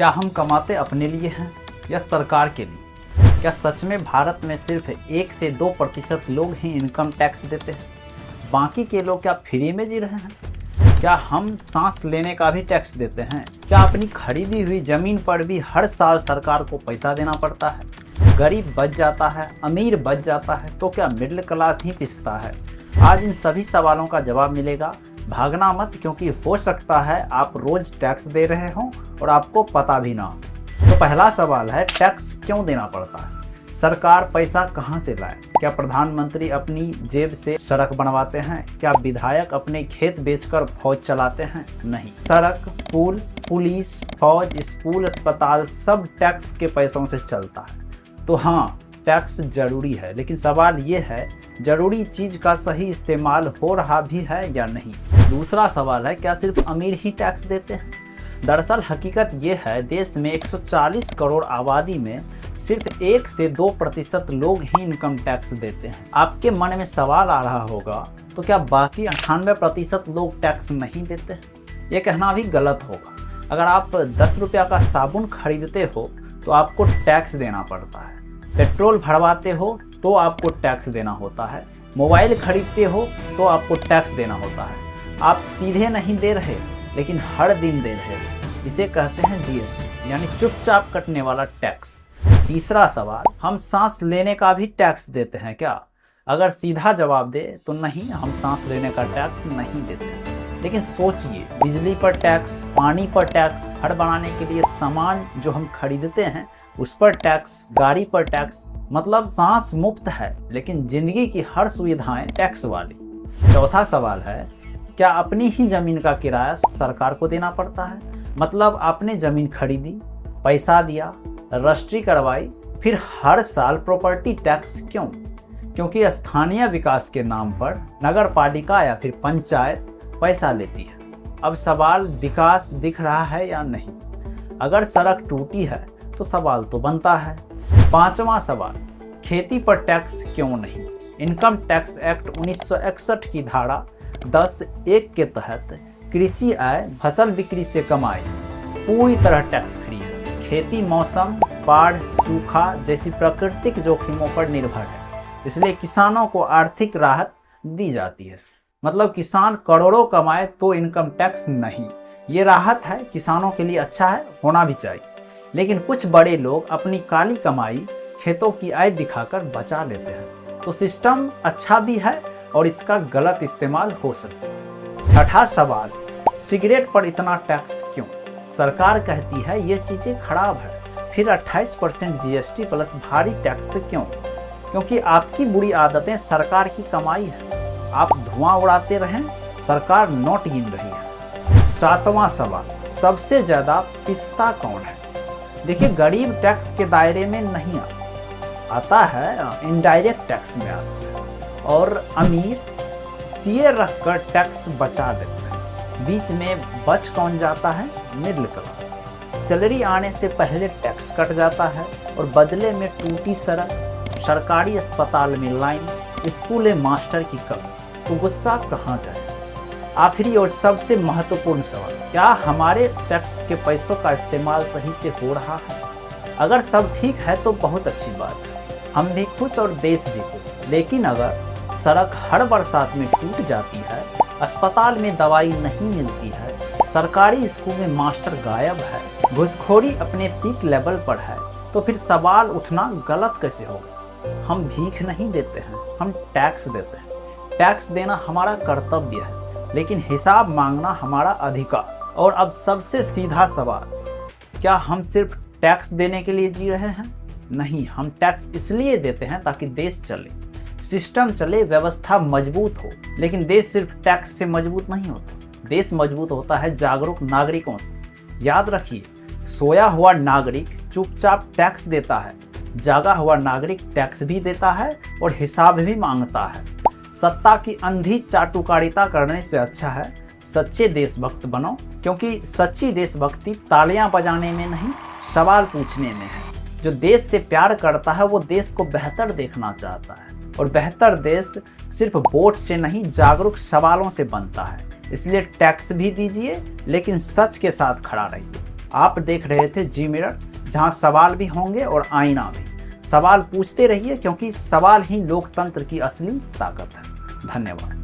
क्या हम कमाते अपने लिए हैं या सरकार के लिए? क्या सच में भारत में सिर्फ 1 से 2% लोग ही इनकम टैक्स देते हैं? बाकी के लोग क्या फ्री में जी रहे हैं? क्या हम सांस लेने का भी टैक्स देते हैं? क्या अपनी खरीदी हुई ज़मीन पर भी हर साल सरकार को पैसा देना पड़ता है? गरीब बच जाता है, अमीर बच जाता है, तो क्या मिडिल क्लास ही पिसता है? आज इन सभी सवालों का जवाब मिलेगा। भागना मत, क्योंकि हो सकता है आप रोज टैक्स दे रहे हों और आपको पता भी ना हो। तो पहला सवाल है, टैक्स क्यों देना पड़ता है? सरकार पैसा कहां से लाए? क्या प्रधानमंत्री अपनी जेब से सड़क बनवाते हैं? क्या विधायक अपने खेत बेचकर फौज चलाते हैं? नहीं। सड़क, पुल, पुलिस, फौज, स्कूल, अस्पताल सब टैक्स के पैसों से चलता है। तो हाँ, टैक्स जरूरी है, लेकिन सवाल ये है, जरूरी चीज का सही इस्तेमाल हो रहा भी है या नहीं? दूसरा सवाल है, क्या सिर्फ अमीर ही टैक्स देते हैं? दरअसल हकीकत ये है, देश में 140 करोड़ आबादी में सिर्फ 1 से 2% लोग ही इनकम टैक्स देते हैं। आपके मन में सवाल आ रहा होगा, तो क्या बाकी 98% लोग टैक्स नहीं देते? ये कहना भी गलत होगा। अगर आप 10 रुपया का साबुन खरीदते हो तो आपको टैक्स देना पड़ता है। पेट्रोल भरवाते हो तो आपको टैक्स देना होता है। मोबाइल खरीदते हो तो आपको टैक्स देना होता है। आप सीधे नहीं दे रहे, लेकिन हर दिन दे रहे हो। इसे कहते हैं जीएसटी, यानी चुपचाप कटने वाला टैक्स। तीसरा सवाल, हम सांस लेने का भी टैक्स देते हैं क्या? अगर सीधा जवाब दे तो नहीं, हम सांस लेने का टैक्स नहीं देते हैं। लेकिन सोचिए, बिजली पर टैक्स, पानी पर टैक्स, घर बनाने के लिए सामान जो हम खरीदते हैं उस पर टैक्स, गाड़ी पर टैक्स, मतलब सांस मुफ्त है, लेकिन जिंदगी की हर सुविधाएं टैक्स वाली। चौथा सवाल है, क्या अपनी ही जमीन का किराया सरकार को देना पड़ता है? मतलब आपने जमीन खरीदी, पैसा दिया, रजिस्ट्री करवाई, फिर हर साल प्रॉपर्टी टैक्स क्यों? क्योंकि स्थानीय विकास के नाम पर नगर पालिका या फिर पंचायत पैसा लेती है। अब सवाल, विकास दिख रहा है या नहीं? अगर सड़क टूटी है तो सवाल तो बनता है। पांचवा सवाल, खेती पर टैक्स क्यों नहीं? इनकम टैक्स एक्ट 1961 की धारा 10(1) के तहत कृषि आय, फसल बिक्री से कमाई पूरी तरह टैक्स फ्री है। खेती मौसम, बाढ़, सूखा जैसी प्राकृतिक जोखिमों पर निर्भर है, इसलिए किसानों को आर्थिक राहत दी जाती है। मतलब किसान करोड़ों कमाए तो इनकम टैक्स नहीं। ये राहत है, किसानों के लिए अच्छा है, होना भी चाहिए। लेकिन कुछ बड़े लोग अपनी काली कमाई खेतों की आय दिखाकर बचा लेते हैं, तो सिस्टम अच्छा भी है और इसका गलत इस्तेमाल हो सकता है। छठा सवाल, सिगरेट पर इतना टैक्स क्यों? सरकार कहती है ये चीजें खराब है, फिर 28% जीएसटी प्लस भारी टैक्स क्यों? क्योंकि आपकी बुरी आदतें सरकार की कमाई है। आप धुआं उड़ाते रहें, सरकार नोट गिन रही है। सातवां सवाल, सबसे ज्यादा पिसता कौन है? देखिए, गरीब टैक्स के दायरे में नहीं आता है, इनडायरेक्ट टैक्स में आता है, और अमीर सीए रखकर टैक्स बचा देता है। बीच में बच कौन जाता है? Middle class. सैलरी आने से पहले टैक्स कट जाता है और बदले में टूटी सड़क, सरकारी अस्पताल में लाइन, स्कूल में मास्टर की कमी। तो गुस्सा कहाँ जाए? आखिरी और सबसे महत्वपूर्ण सवाल, क्या हमारे टैक्स के पैसों का इस्तेमाल सही से हो रहा है? अगर सब ठीक है तो बहुत अच्छी बात है, हम भी खुश और देश भी खुश। लेकिन अगर सड़क हर बरसात में टूट जाती है, अस्पताल में दवाई नहीं मिलती है, सरकारी स्कूल में मास्टर गायब है, घूसखोरी अपने पीक लेवल पर है, तो फिर सवाल उठना गलत कैसे होगा? हम भीख नहीं देते हैं, हम टैक्स देते हैं। टैक्स देना हमारा कर्तव्य है, लेकिन हिसाब मांगना हमारा अधिकार। और अब सबसे सीधा सवाल, क्या हम सिर्फ टैक्स देने के लिए जी रहे हैं? नहीं, हम टैक्स इसलिए देते हैं ताकि देश चले, सिस्टम चले, व्यवस्था मजबूत हो। लेकिन देश सिर्फ टैक्स से मजबूत नहीं होता, देश मजबूत होता है जागरूक नागरिकों से। याद रखिए, सोया हुआ नागरिक चुपचाप टैक्स देता है, जागा हुआ नागरिक टैक्स भी देता है और हिसाब भी मांगता है। सत्ता की अंधी चाटुकारिता करने से अच्छा है सच्चे देशभक्त बनो, क्योंकि सच्ची देशभक्ति तालियां बजाने में नहीं, सवाल पूछने में है। जो देश से प्यार करता है वो देश को बेहतर देखना चाहता है, और बेहतर देश सिर्फ वोट से नहीं, जागरूक सवालों से बनता है। इसलिए टैक्स भी दीजिए, लेकिन सच के साथ खड़ा रहिए। आप देख रहे थे जी मिरर, जहां सवाल भी होंगे और आईना भी। सवाल पूछते रहिए, क्योंकि सवाल ही लोकतंत्र की असली ताकत है। धन्यवाद।